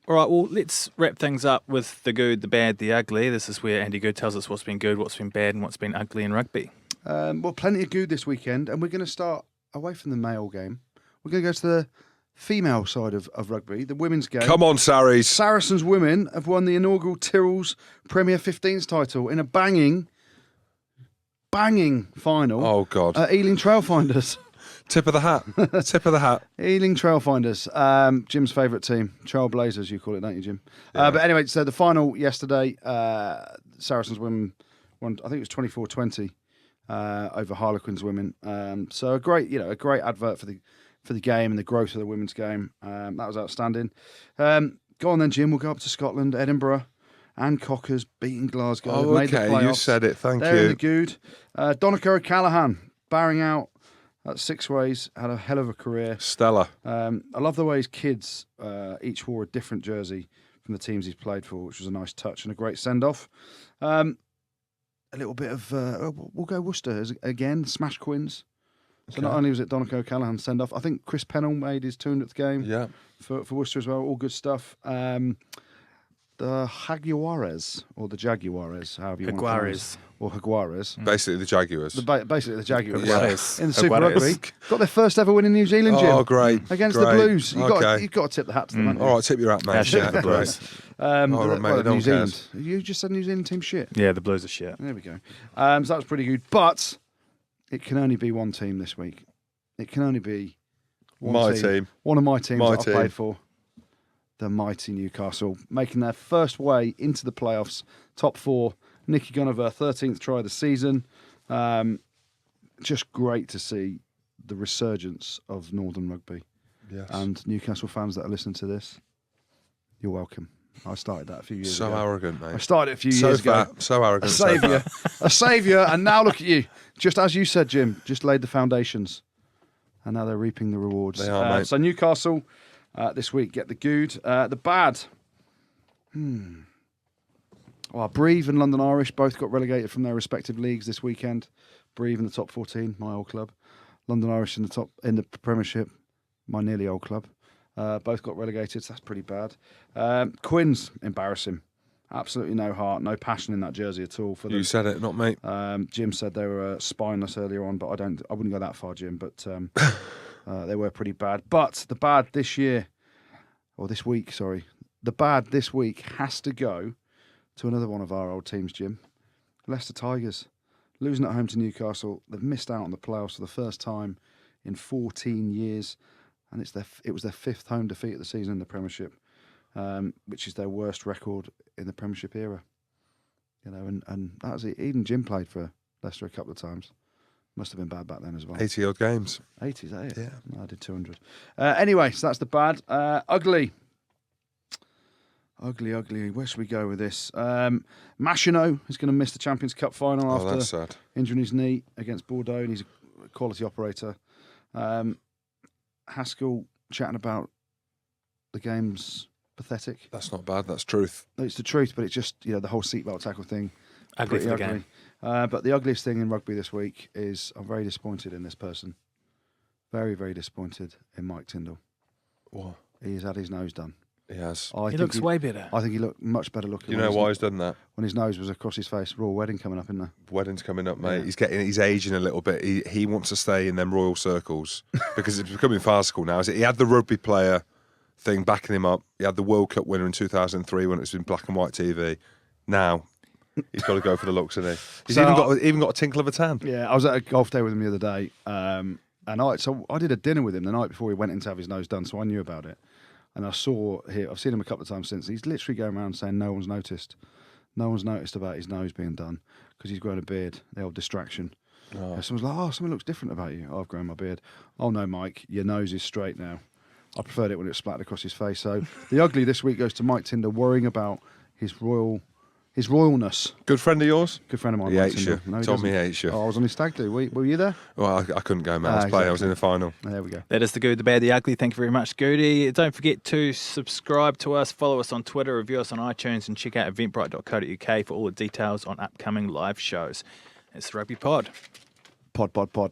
All right, well, let's wrap things up with the good, the bad, the ugly. This is where Andy Good tells us what's been good, what's been bad, and what's been ugly in rugby. Well, plenty of good this weekend, and we're going to start away from the male game. We're going to go to the female side of rugby, the women's game. Come on, Sarries. Saracens women have won the inaugural Tyrrell's Premier 15s title in a banging final. Oh, God. Ealing Trailfinders. Tip of the hat. Tip of the hat. Ealing Trailfinders, Jim's favourite team. Trailblazers, you call it, don't you, Jim? Yeah. But anyway, so the final yesterday, Saracens women won, I think it was 24-20 over Harlequins women. So a great advert for the game and the growth of the women's game. That was outstanding. Go on then, Jim. We'll go up to Scotland, Edinburgh, and Cockers beating Glasgow. Oh, Made the okay. playoffs. You said it. Thank They're you. in the Goode. Donica O'Callaghan barring out at Six Ways, had a hell of a career. Stella. I love the way his kids each wore a different jersey from the teams he's played for, which was a nice touch and a great send-off. A little bit of, we'll go Worcester again, Smash Quins. So not only was it Donica O'Callaghan's send-off, I think Chris Pennell made his 200th game for Worcester as well. All good stuff. The Jaguares, or the Jaguares, however you want to pronounce it. Or Jaguares. Basically the Jaguars. Basically the Jaguars. Jaguares. In the Super Rugby. Got their first ever win in New Zealand, Jim. Oh, great. Against great. the Blues. You've Okay. got to tip the hat to them, haven't you? All right, tip your hat, mate. Hashtag the Blues. Mate, New Zealand. You just said New Zealand team shit. Yeah, the Blues are shit. There we go. So that was pretty good. But it can only be one team this week. It can only be one team. One of my teams that I played for. The mighty Newcastle, making their first way into the playoffs. Top four. Nicky Gunnover, 13th try of the season. Just great to see the resurgence of Northern Rugby. Yes. And Newcastle fans that are listening to this, you're welcome. I started that a few years ago. So arrogant, mate. I started it a few years ago. So arrogant. A saviour, and now look at you. Just as you said, Jim, just laid the foundations. And now they're reaping the rewards. They are, mate. So Newcastle this week get the Goode. The bad. Well, Breve and London Irish both got relegated from their respective leagues this weekend. Breve in the top 14, my old club. London Irish in the Premiership, my nearly old club. Both got relegated, so that's pretty bad. Quins, embarrassing. Absolutely no heart, no passion in that jersey at all. For them. You said it, not me. Jim said they were spineless earlier on, but I wouldn't go that far, Jim. But they were pretty bad. But the bad this week has to go to another one of our old teams, Jim. Leicester Tigers. Losing at home to Newcastle. They've missed out on the playoffs for the first time in 14 years. And it was their fifth home defeat of the season in the Premiership, which is their worst record in the Premiership era. You know, and that was it. Even Jim played for Leicester a couple of times. Must have been bad back then as well. 80-odd games. 80, is that it? Yeah. No, I did 200. Anyway, so that's the bad. Ugly. Where should we go with this? Machino is going to miss the Champions Cup final after injuring his knee against Bordeaux, and he's a quality operator. Haskell chatting about the game's pathetic. That's not bad. That's truth. It's the truth, but it's just, the whole seatbelt tackle thing. Ugly for the game. But the ugliest thing in rugby this week is I'm very disappointed in this person. Very, very disappointed in Mike Tyndall. What? He's had his nose done. He has. He looks way better. I think he looked much better looking. You know why he's done that? When his nose was across his face. Royal wedding coming up, isn't there? Wedding's coming up, mate. Yeah. He's aging a little bit. He wants to stay in them royal circles because it's becoming farcical now. He had the rugby player thing backing him up. He had the World Cup winner in 2003 when it was in black and white TV. Now he's got to go for the looks, hasn't he? He's even got a tinkle of a tan. Yeah, I was at a golf day with him the other day, and I did a dinner with him the night before he went in to have his nose done, so I knew about it. And I've seen him a couple of times since. He's literally going around saying no one's noticed. No one's noticed about his nose being done because he's grown a beard, the old distraction. Oh. Someone's like, something looks different about you. Oh, I've grown my beard. Oh, no, Mike, your nose is straight now. I preferred it when it splattered across his face. So the ugly this week goes to Mike Tyndall, worrying about his royalness. Good friend of yours? Good friend of mine. He Mike hates Tyndall. you. No, he told me doesn't. he hates you. Oh, I was on his stag do. Were you there? Well, I couldn't go, man. I was playing. I was in the final. There we go. That is the Good, the Bad, the Ugly. Thank you very much, Goody. Don't forget to subscribe to us, follow us on Twitter, review us on iTunes, and check out eventbrite.co.uk for all the details on upcoming live shows. It's the Rugby Pod. Pod.